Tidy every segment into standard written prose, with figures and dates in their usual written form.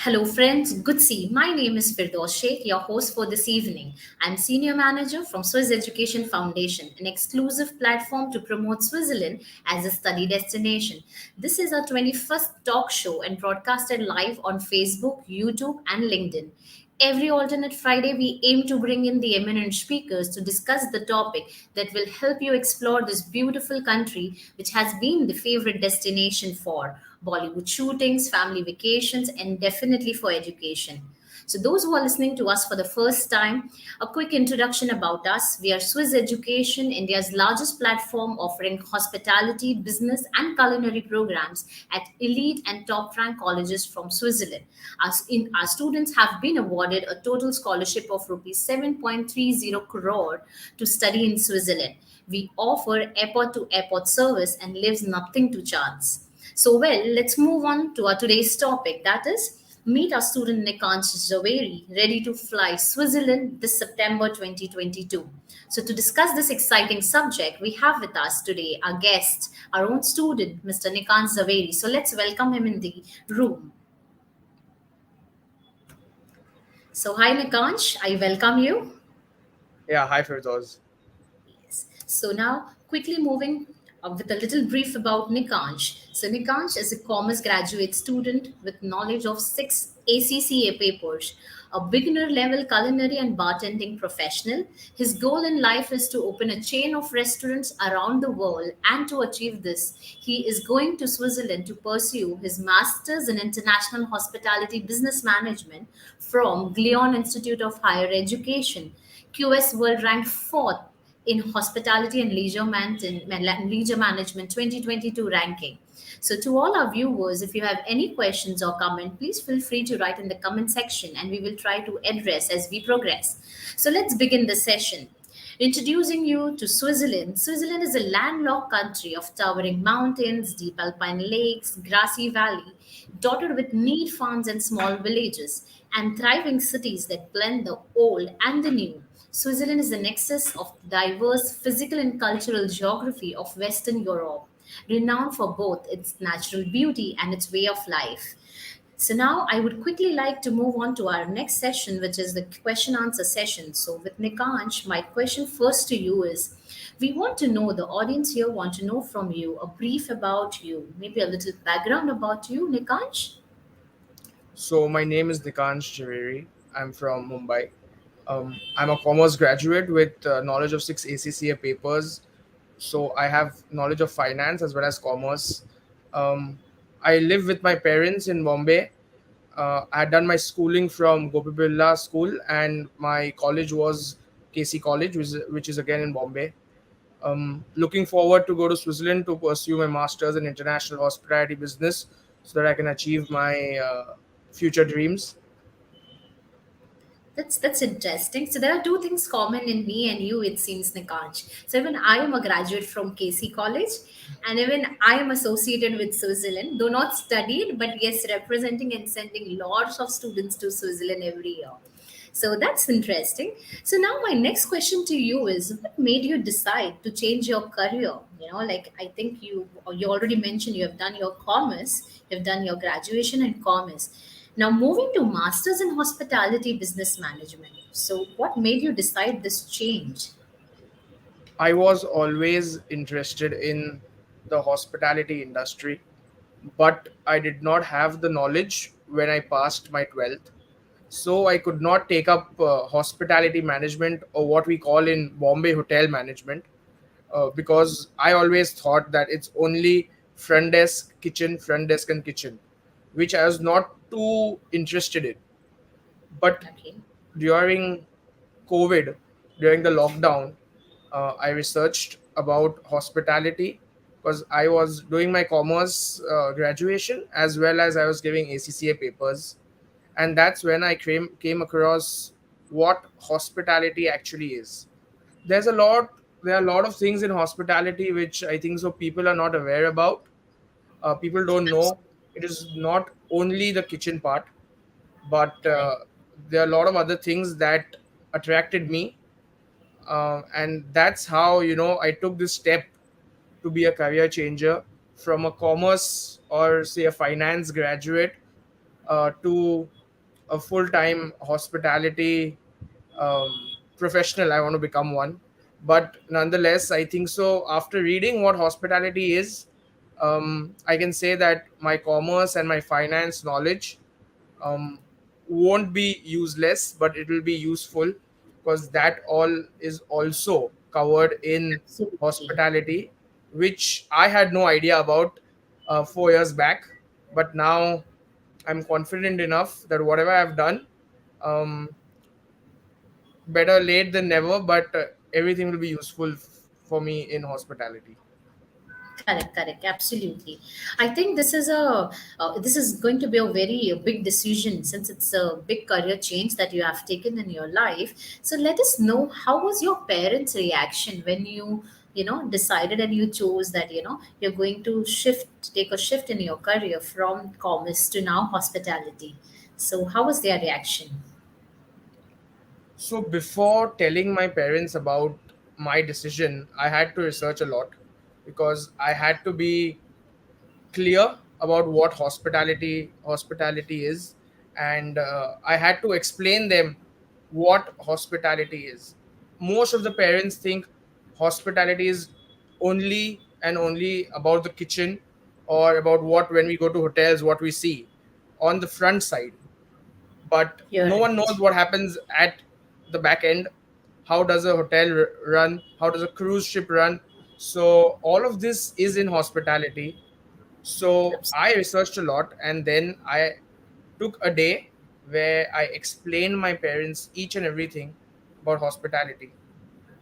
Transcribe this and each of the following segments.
Hello, friends. Good see. My name is Firdaus Sheikh, your host for this evening. I'm Senior Manager from Swiss Education Foundation, an exclusive platform to promote Switzerland as a study destination. This is our 21st talk show and broadcasted live on Facebook, YouTube, and LinkedIn. Every alternate Friday, we aim to bring in the eminent speakers to discuss the topic that will help you explore this beautiful country, which has been the favorite destination for Bollywood shootings, family vacations, and definitely for education. So, those who are listening to us for the first time, a quick introduction about us. We are Swiss Education, India's largest platform offering hospitality, business, and culinary programs at elite and top ranked colleges from Switzerland. Our students have been awarded a total scholarship of rupees 7.30 crore to study in Switzerland. We offer airport to airport service and leaves nothing to chance. So, well, let's move on to our today's topic, that is meet our student Nikansh Jhaveri, ready to fly Switzerland this September 2022. So, to discuss this exciting subject, we have with us today our guest, our own student, Mr. Nikansh Jhaveri. So, let's welcome him in the room. So, hi Nikansh, I welcome you. Yeah, hi Firdaus. Yes. So now, quickly moving with a little brief about Nikansh. So Nikansh is a commerce graduate student with knowledge of six ACCA papers, a beginner level culinary and bartending professional. His goal in life is to open a chain of restaurants around the world, and to achieve this, he is going to Switzerland to pursue his master's in international hospitality business management from Glion Institute of Higher Education. QS World ranked fourth in Hospitality and Leisure Management 2022 ranking. So, to all our viewers, if you have any questions or comment, please feel free to write in the comment section and we will try to address as we progress. So, let's begin the session. Introducing you to Switzerland. Switzerland is a landlocked country of towering mountains, deep alpine lakes, grassy valley, dotted with neat farms and small villages, and thriving cities that blend the old and the new. Switzerland is the nexus of diverse physical and cultural geography of Western Europe, renowned for both its natural beauty and its way of life. So now I would quickly like to move on to our next session, which is the question answer session. So with Nikansh, my question first to you is, we want to know, the audience here want to know from you a brief about you, maybe a little background about you, Nikansh. So my name is Nikansh Jhaveri. I'm from Mumbai. I'm a commerce graduate with knowledge of six ACCA papers. So I have knowledge of finance as well as commerce. Um, I live with my parents in Bombay. I had done my schooling from Gopi Birla School, and my college was KC College, which is again in Bombay. Looking forward to go to Switzerland to pursue my master's in international hospitality business so that I can achieve my future dreams. That's interesting. So there are two things common in me and you, it seems, Nikansh. So even I am a graduate from KC College, and even I am associated with Switzerland, though not studied, but yes, representing and sending lots of students to Switzerland every year. So that's interesting. So now my next question to you is, what made you decide to change your career? Like I think you already mentioned you have done your commerce, you've done your graduation in commerce. Now moving to masters in hospitality business management. So what made you decide this change? I was always interested in the hospitality industry, but I did not have the knowledge when I passed my 12th. So I could not take up hospitality management, or what we call in Bombay hotel management, because I always thought that it's only front desk and kitchen, which I was not too interested in. But Okay. during COVID, during the lockdown, I researched about hospitality because I was doing my commerce graduation as well as I was giving ACCA papers, and that's when I came across what hospitality actually is. There's a lot. There are a lot of things in hospitality which I think so people are not aware about. People don't know it is not only the kitchen part, but Correct. there are a lot of other things that attracted me, and that's how I took this step to be a career changer from a commerce or say a finance graduate. to a full-time hospitality professional. I want to become one. But nonetheless, I think so. After reading what hospitality is, I can say that my commerce and my finance knowledge um, won't be useless, but it will be useful, because that all is also covered in Absolutely. hospitality, which I had no idea about 4 years back. But now I'm confident enough that whatever I've done, um, better late than never, but everything will be useful for me in hospitality. Correct, correct, absolutely. I think this is going to be a very big decision, since it's a big career change that you have taken in your life. So let us know, how was your parents' reaction when you decided and you chose that you're going to take a shift in your career from commerce to now hospitality. So how was their reaction? So before telling my parents about my decision, I had to research a lot, because I had to be clear about what hospitality is, and I had to explain them what hospitality is. Most of the parents think hospitality is only and only about the kitchen, or about what, when we go to hotels, what we see on the front side, but You're no one knows right. what happens at the back end. How does a hotel run? How does a cruise ship run? So all of this is in hospitality. So I Absolutely. researched a lot, and then I took a day where I explained my parents each and everything about hospitality.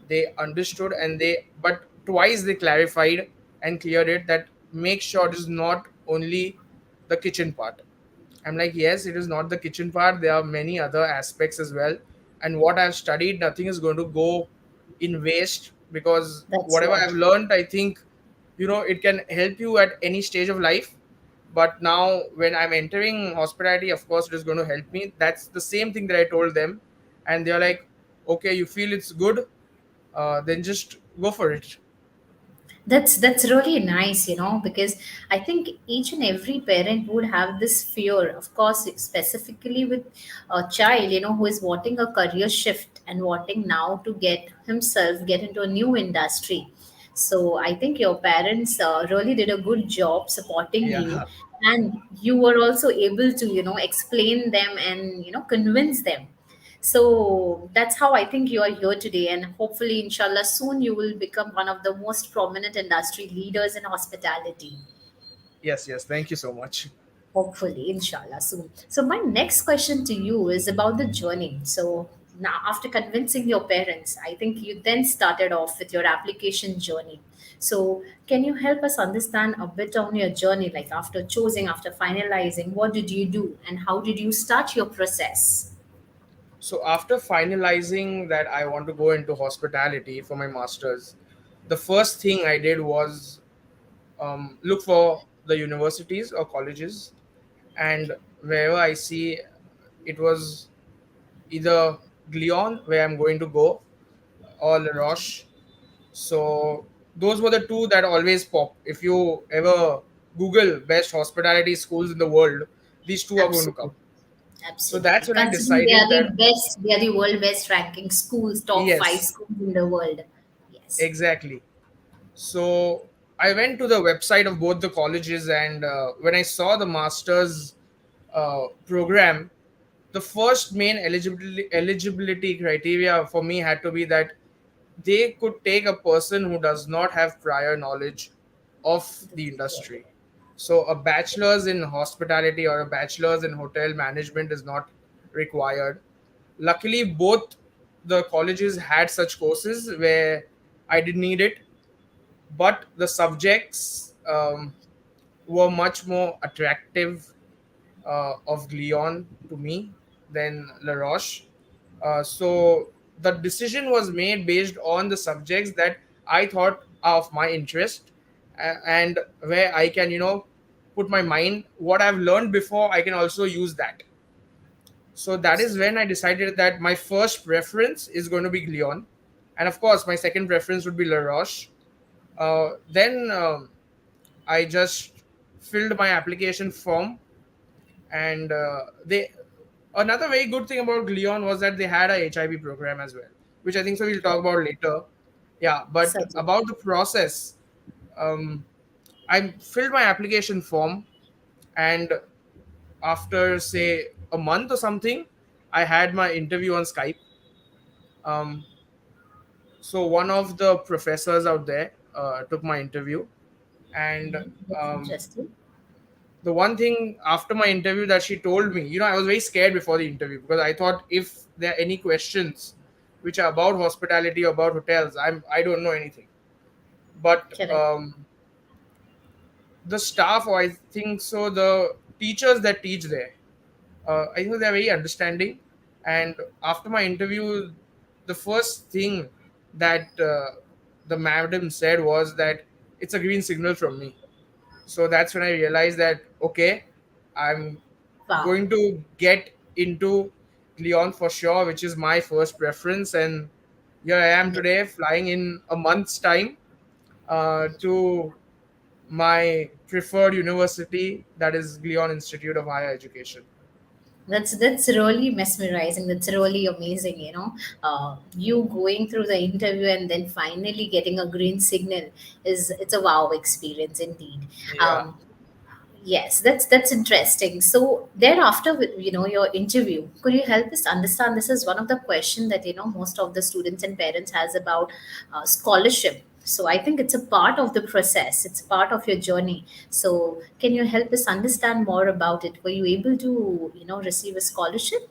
They understood, and they, but twice they clarified and cleared it, that make sure it is not only the kitchen part. I'm like, yes, it is not the kitchen part. There are many other aspects as well. And what I've studied, nothing is going to go in waste, because That's whatever what. I've learned, I think, it can help you at any stage of life. But now, when I'm entering hospitality, of course, it is going to help me. That's the same thing that I told them. And they're like, okay, you feel it's good, then just go for it. That's really nice, because I think each and every parent would have this fear, of course, specifically with a child, who is wanting a career shift and wanting now to get into a new industry. So I think your parents really did a good job supporting you, Yeah. and you were also able to, explain them and convince them. So that's how I think you are here today. And hopefully, inshallah, soon you will become one of the most prominent industry leaders in hospitality. Yes, yes. Thank you so much. Hopefully, inshallah, soon. So, my next question to you is about the journey. So, now after convincing your parents, I think you then started off with your application journey. So, can you help us understand a bit on your journey? Like, after finalizing, what did you do and how did you start your process? So after finalizing that I want to go into hospitality for my masters, the first thing I did was look for the universities or colleges, and wherever I see, it was either Glion, where I'm going to go, or La Roche. So those were the two that always pop. If you ever Google best hospitality schools in the world, these two are going to come. Absolutely. So Absolutely. that's when I Considering they decided are that, the best, they are the world best ranking schools, top five yes, schools in the world. Yes. exactly. So I went to the website of both the colleges, and when I saw the master's program, the first main eligibility criteria for me had to be that they could take a person who does not have prior knowledge of the That's what. industry. So a bachelor's in hospitality or a bachelor's in hotel management is not required. Luckily, both the colleges had such courses where I didn't need it, but the subjects were much more attractive of Glion to me than La Roche. So the decision was made based on the subjects that I thought are of my interest, and where I can, put my mind. What I've learned before, I can also use that. So that is Absolutely. when I decided that my first preference is going to be Glion, and of course my second preference would be La Roche. Then I just filled my application form, And they another very good thing about Glion was that they had a HIV program as well, which I think so we'll talk Correct. about later. Yeah, but Certainly. about the process, um, I filled my application form, and after say a month or something, I had my interview on Skype. Um, so one of the professors out there took my interview, and That's um, interesting. the one thing after my interview that she told me, I was very scared before the interview because I thought if there are any questions which are about hospitality or about hotels, I don't know anything. But Correct. the staff, or I think so, the teachers that teach there, I think they're very understanding. And after my interview, the first thing that the madam said was that it's a green signal from me. So that's when I realized that okay, I'm Wow. going to get into Leon for sure, which is my first preference. And here I am Yeah. today, flying in a month's time to my preferred university, that is Leon Institute of Higher Education. That's really mesmerizing. That's really amazing. You going through the interview and then finally getting a green signal is it's a wow experience indeed. Yeah. Um, Yes, that's interesting. So thereafter, with your interview, could you help us understand? This is one of the question that most of the students and parents has about scholarship. So I think it's a part of the process. It's part of your journey. So can you help us understand more about it? Were you able to receive a scholarship?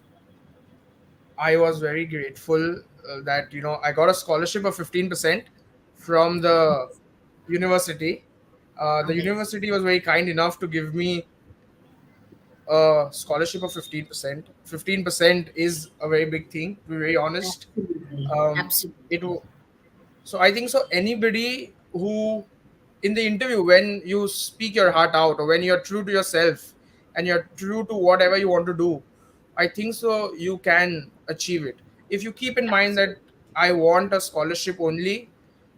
I was very grateful that I got a scholarship of 15% from the university. The Amazing. university was very kind enough to give me a scholarship of 15%. 15% is a very big thing, to be very honest. Absolutely, absolutely. It So I think so. Anybody who, in the interview, when you speak your heart out, or when you're true to yourself and you're true to whatever you want to do, I think so you can achieve it. If you keep in mind that Absolutely. I want a scholarship only,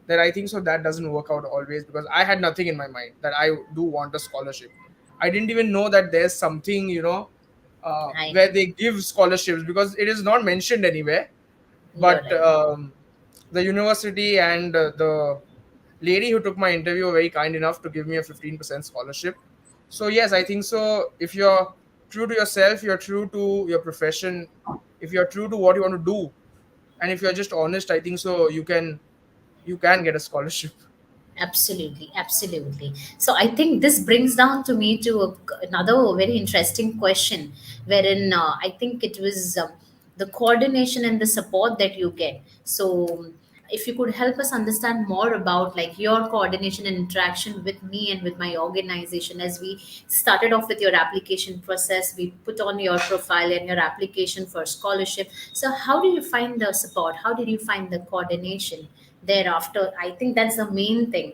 then I think so that doesn't work out always, because I had nothing in my mind that I do want a scholarship. I didn't even know that there's something, I know. where they give scholarships, because it is not mentioned anywhere. You're But right. the university and the lady who took my interview were very kind enough to give me a 15% scholarship. So yes, I think so. If you're true to yourself, you're true to your profession, if you're true to what you want to do, and if you're just honest, I think so you can get a scholarship. Absolutely, absolutely. So I think this brings down to me to another very interesting question, wherein I think it was the coordination and the support that you get. So if you could help us understand more about like your coordination and interaction with me and with my organization, as we started off with your application process, we put on your profile and your application for scholarship. So how do you find the support? How did you find the coordination? Thereafter, I think that's the main thing.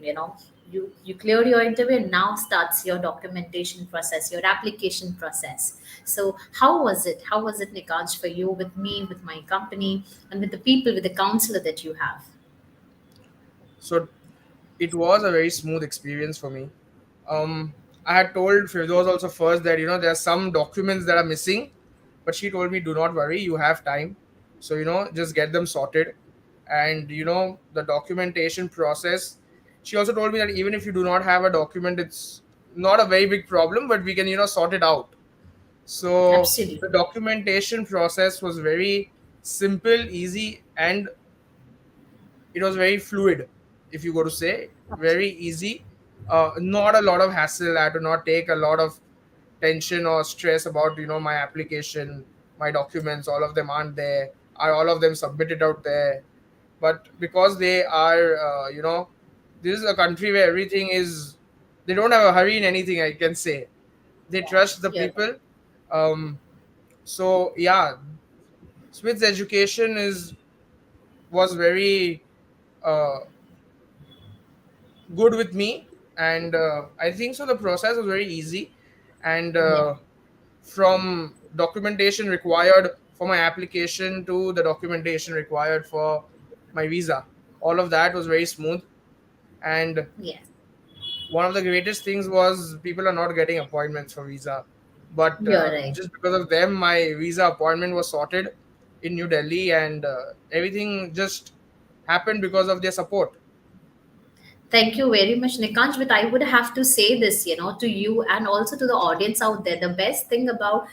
You clear your interview and now starts your documentation process, your application process. So how was it, Nikanj, for you, with me, with my company, and with the people, with the counselor that you have? So it was a very smooth experience for me. I had told Firdaus also first that there are some documents that are missing, but she told me, do not worry, you have time. So just get them sorted. And the documentation process. She also told me that even if you do not have a document, it's not a very big problem, but we can sort it out. So Absolutely. the documentation process was very simple, easy, and it was very fluid, if you go to say, very easy. Not a lot of hassle. I had to not take a lot of tension or stress about my application, my documents, all of them aren't there, are all of them submitted out there. But because they are this is a country where everything is, they don't have a hurry in anything, I can say. They trust the You're right. people. Um, so yeah, Smith's education is was very uh, good with me. And I think so the process was very easy. And Yeah. from documentation required for my application to the documentation required for my visa, all of that was very smooth. And Yes. one of the greatest things was people are not getting appointments for visa. But You're right. just because of them, my visa appointment was sorted in New Delhi, and everything just happened because of their support. Thank you very much, Nikanj. But I would have to say this, to you and also to the audience out there. The best thing about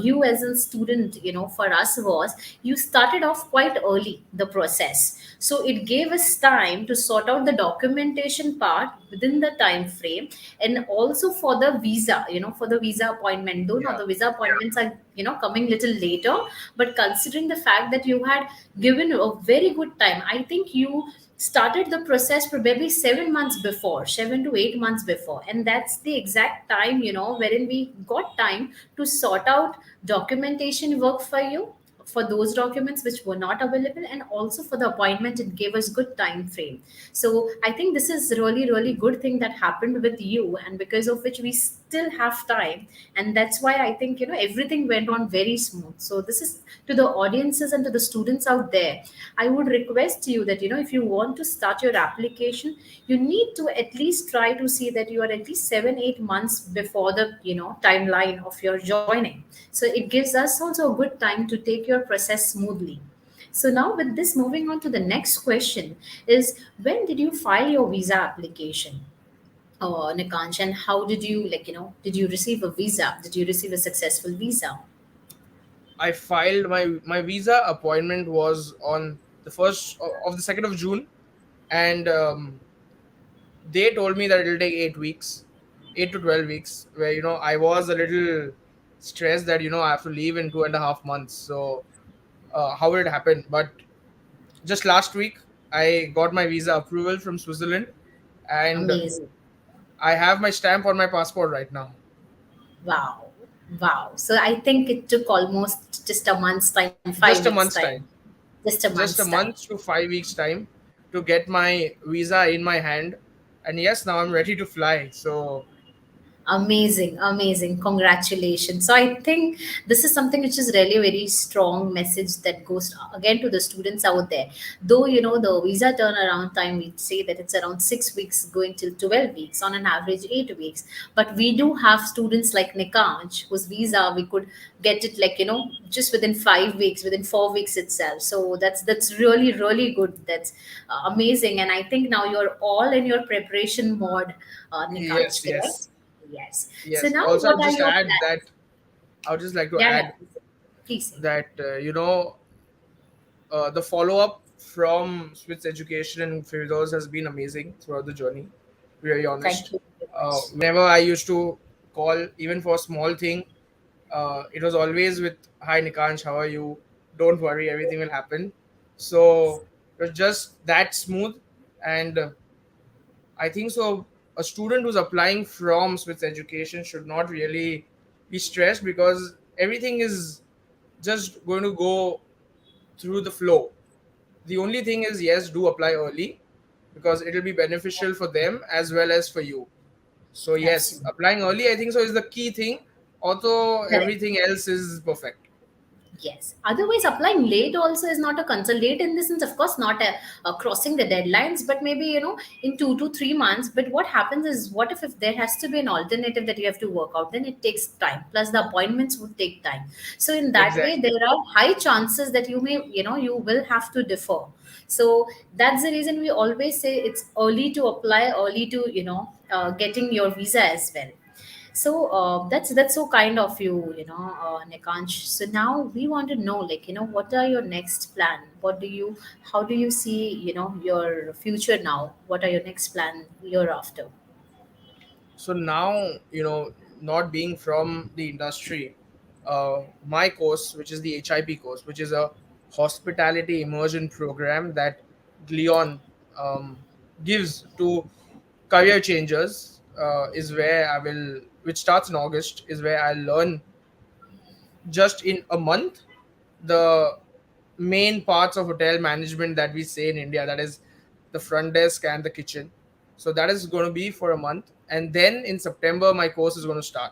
you as a student, for us was you started off quite early, the process. So it gave us time to sort out the documentation part within the time frame, and also for the visa, for the visa appointment. Though now Yeah. the visa appointments are, coming little later, but considering the fact that you had given a very good time, I think you started the process probably 7 months before, 7 to 8 months before, and that's the exact time wherein we got time to sort out documentation work for you, for those documents which were not available, and also for the appointment it gave us good time frame. So I think this is really really good thing that happened with you, and because of which we still have time, and that's why I think everything went on very smooth. So this is to the audiences and to the students out there. I would request you that if you want to start your application, you need to at least try to see that you are at least 7 8 months before the timeline of your joining. So it gives us also a good time to take your process smoothly. So now with this, moving on to the next question is, when did you file your visa application? Nikansh, and how did you, did you receive a visa? Did you receive a successful visa? I filed my visa appointment was on the first of the 2nd of June, and they told me that it'll take 8 weeks, 8 to 12 weeks. Where I was a little stressed that I have to leave in 2.5 months. So how would it happen? But just last week, I got my visa approval from Switzerland, and Amazing. I have my stamp on my passport right now. Wow. Wow. So I think it took almost just a month's time, Just 5 weeks a month's time. time. Just a Just month's a time. month to 5 weeks time to get my visa in my hand. And yes, now I'm ready to fly. So Amazing, amazing. Congratulations. So I think this is something which is really a very strong message that goes again to the students out there. Though, the visa turnaround time, we say that it's around 6 weeks going till 12 weeks, on an average 8 weeks. But we do have students like Nikanj, whose visa we could get it like, just within 5 weeks, within 4 weeks itself. So that's really, really good. That's amazing. And I think now you're all in your preparation mode, yes, Nikanj, yes, correct? Yes. So yes. now, Also, what are your plans? I would just like to Yeah, yeah. add Please say. that the follow up from Swiss Education and Firdaus has been amazing throughout the journey. To be very honest, Thank you very much. whenever I used to call, even for a small thing, it was always with "Hi Nikansh, how are you? Don't worry, everything will happen." So it was just that smooth, and I think so. A student who's applying from Swiss Education should not really be stressed because everything is just going to go through the flow. The only thing is, yes, do apply early because it'll be beneficial for them as well as for you. So yes, Absolutely. applying early, I think so, is the key thing. Although Correct. everything else is perfect. Yes. Otherwise, applying late also is not a concern. Late in the sense, of course, not crossing the deadlines, but maybe, in 2 to 3 months. But what happens is, what if there has to be an alternative that you have to work out? Then it takes time. Plus, the appointments would take time. So, in that way, Exactly. there are high chances that you may, you will have to defer. So, that's the reason we always say it's early to apply, early to, getting your visa as well. So that's so kind of you, Nikansh. So now we want to know, like, what are your next plan? How do you see, your future now? What are your next plan year after? So now, not being from the industry, my course, which is the HIP course, which is a hospitality immersion program that Gleon gives to career changers, is where I will, which starts in August, is where I learn just in a month the main parts of hotel management that we say in India, that is the front desk and the kitchen. So that is going to be for a month. And then in September, my course is going to start.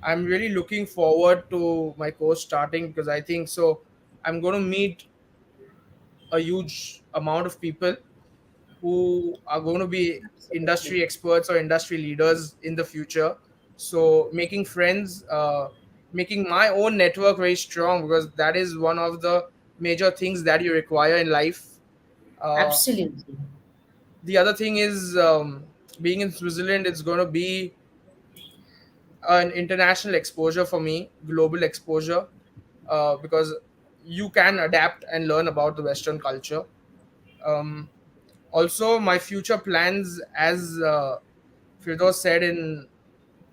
I'm really looking forward to my course starting because I think so. I'm going to meet a huge amount of people who are going to be Absolutely. industry experts or industry leaders in the future. So making friends, making my own network very strong, because that is one of the major things that you require in life. uh, Absolutely. the other thing is, being in Switzerland, it's going to be an international exposure for me, global exposure, because you can adapt and learn about the Western culture. Um, Also, my future plans, as Firdaus said in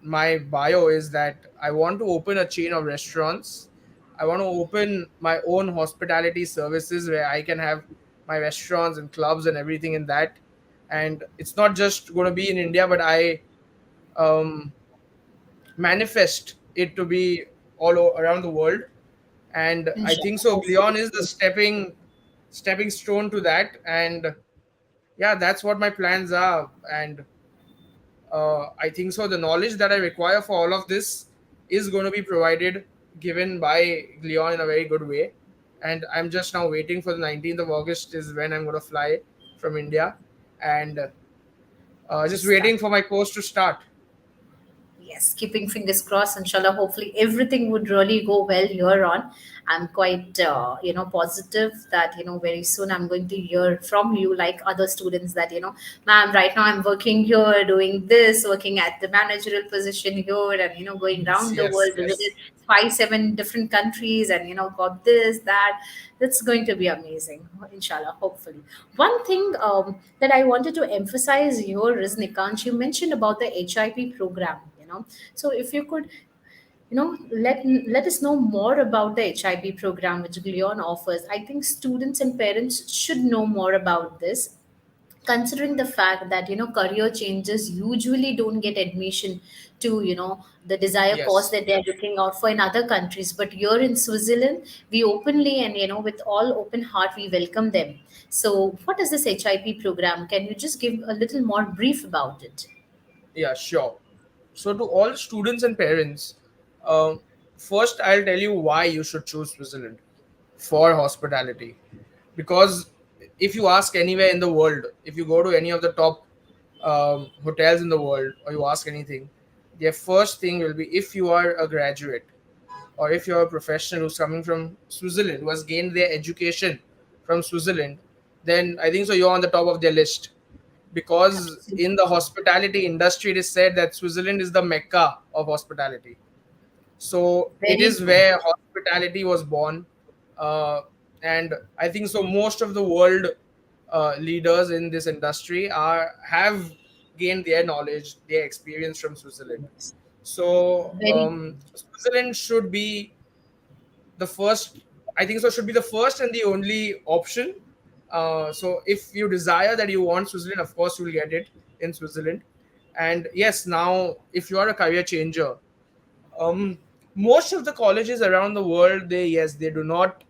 my bio, is that I want to open a chain of restaurants. I want to open my own hospitality services where I can have my restaurants and clubs and everything in that. And it's not just going to be in India, but I um, manifest it to be around the world. And I think Inshallah, so. hopefully. Glion is the stepping stone to that. And yeah, that's what my plans are. And I think so. The knowledge that I require for all of this is going to be provided, given by Glion in a very good way. And I'm just now waiting for the 19th of August is when I'm going to fly from India, and just Start. waiting for my course to start. Yes, keeping fingers crossed. Inshallah, hopefully everything would really go well here on. I'm quite, positive that very soon I'm going to hear from you, like other students, that ma'am, right now I'm working here, doing this, working at the managerial position here, and going Yes, around the yes, world, visited yes. 5, 7 different countries, and got this, that. That's going to be amazing, inshallah, hopefully. One thing that I wanted to emphasize here is, Nikansh, you mentioned about the HIP program. So if you could, let us know more about the HIP program which Glion offers. I think students and parents should know more about this, considering the fact that career changes usually don't get admission to the desired course Yes. that they're looking out for in other countries, but here in Switzerland we openly and with all open heart we welcome them. So what is this HIP program? Can you just give a little more brief about it? Yeah, sure. So, to all students and parents, um, first I'll tell you why you should choose Switzerland for hospitality. Because if you ask anywhere in the world, if you go to any of the top hotels in the world, or you ask anything, their first thing will be, if you are a graduate or if you're a professional who's coming from Switzerland, who has gained their education from Switzerland, then I think so you're on the top of their list. Because in the Absolutely. hospitality industry, it is said that Switzerland is the mecca of hospitality. So it Very is true. where hospitality was born. uh, and I think so most of the world leaders in this industry are have gained their knowledge, their experience from Switzerland. So Very Switzerland should be the first, I think so should be the first and the only option. So if you desire that you want Switzerland, of course you'll get it in Switzerland. And yes, now if you are a career changer, um, most of the colleges around the world, they, yes, they do not,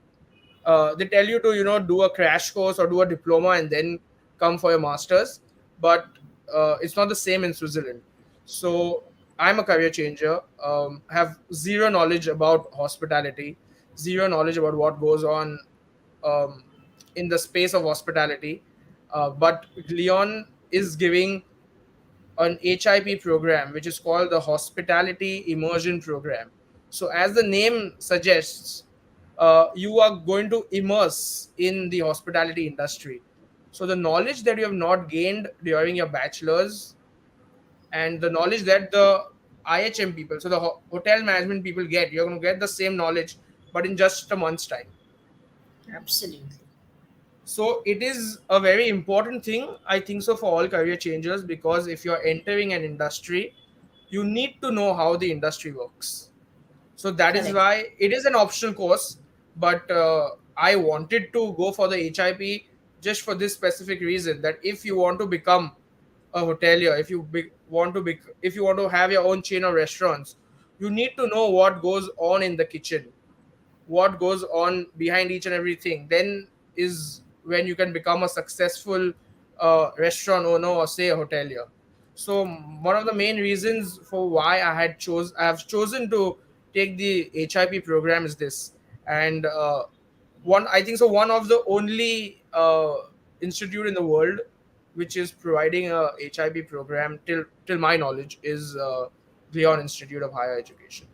they tell you to do a crash course or do a diploma and then come for your masters. But it's not the same in Switzerland. So I'm a career changer, have zero knowledge about hospitality, zero knowledge about what goes on um, in the space of hospitality. But Leon is giving an HIP program, which is called the Hospitality Immersion Program. So, as the name suggests, you are going to immerse in the hospitality industry. So, the knowledge that you have not gained during your bachelor's, and the knowledge that the IHM people, so the hotel management people get, you're going to get the same knowledge, but in just a month's time. absolutely So it is a very important thing, I think so, for all career changers, because if you're entering an industry, you need to know how the industry works. So that is correct. why it is an optional course. But I wanted to go for the HIP just for this specific reason, that if you want to become a hotelier, if you want to have your own chain of restaurants, you need to know what goes on in the kitchen, what goes on behind each and everything. Then is when you can become a successful restaurant owner, or say a hotelier. So one of the main reasons for why I have chosen to take the HIP program is this. And one, I think so one of the only institute in the world which is providing a HIP program, till my knowledge, is Leon Institute of Higher Education.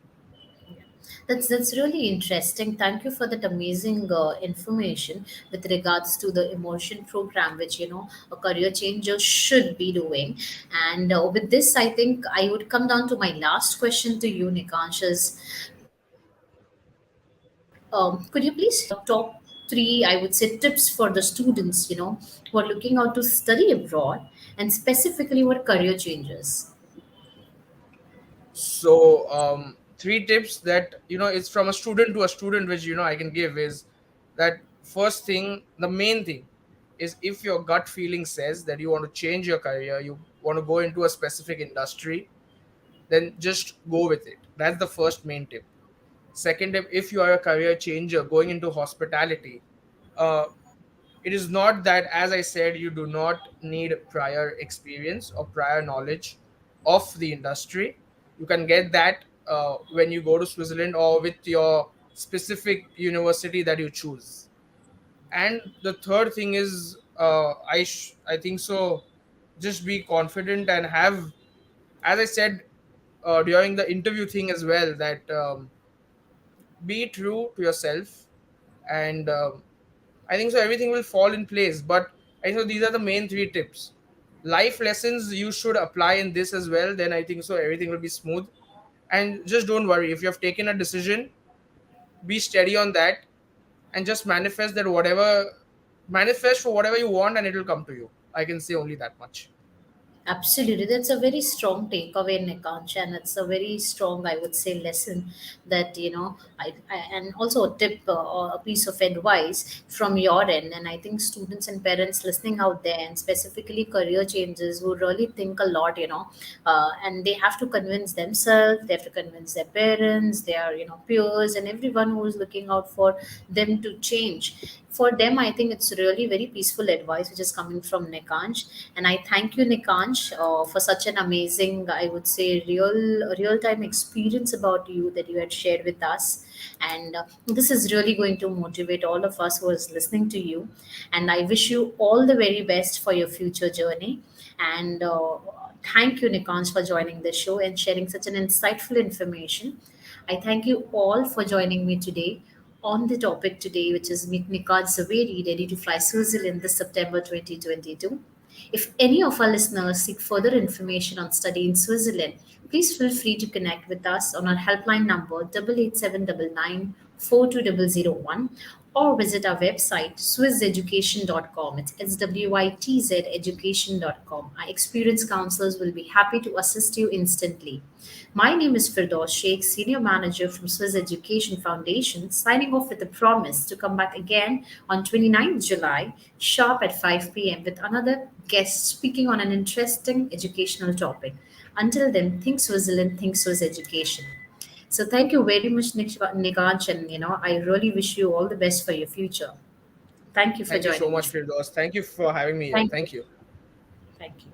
Yeah. That's really interesting. Thank you for that amazing information with regards to the immersion program, which a career changer should be doing. And with this, I think I would come down to my last question to you, Nikansh. Could you please share your top three, I would say, tips for the students, who are looking out to study abroad, and specifically what career changes? So, three tips that it's from a student to a student, which I can give is that first thing, the main thing is if your gut feeling says that you want to change your career, you want to go into a specific industry, then just go with it. That's the first main tip. Second tip, if you are a career changer going into hospitality, uh, it is not that, as I said, you do not need prior experience or prior knowledge of the industry. You can get that when you go to Switzerland or with your specific university that you choose. And the third thing is, I think so. Just be confident and have, as I said during the interview thing as well, that be true to yourself, and I think so everything will fall in place. But I think so these are the main three tips. Life lessons you should apply in this as well. Then I think so everything will be smooth. And just don't worry if you have taken a decision. Be steady on that, and just manifest for whatever you want, and it will come to you. I can say only that much. Absolutely, that's a very strong takeaway, Nikanch, and it's a very strong, I would say, lesson that and also a tip or a piece of advice from your end. And I think students and parents listening out there, and specifically career changers who really think a lot, and they have to convince themselves, they have to convince their parents, their peers, and everyone who is looking out for them to change. For them, I think it's really very peaceful advice which is coming from Nikanch, and I thank you, Nikanch, for such an amazing, I would say, real time experience about you that you had shared with us. And this is really going to motivate all of us who is listening to you. And I wish you all the very best for your future journey. And thank you, Nikanch, for joining the show and sharing such an insightful information. I thank you all for joining me today on the topic today, which is Nikansh Jhaveri, ready to fly Switzerland this September 2022. If any of our listeners seek further information on study in Switzerland, please feel free to connect with us on our helpline number 88799 or visit our website swisseducation.com. It's SWITZ education.com. Our experienced counselors will be happy to assist you instantly. My name is Firdaus Sheikh, Senior Manager from Swiss Education Foundation, signing off with a promise to come back again on 29th July, sharp at 5 p.m., with another guest speaking on an interesting educational topic. Until then, think Switzerland, think Swiss education. So thank you very much, Nikanch, and I really wish you all the best for your future. Thank you for Thank you so joining much, us. Firdaus. Thank you for having me here. Thank you. Thank you. Thank you.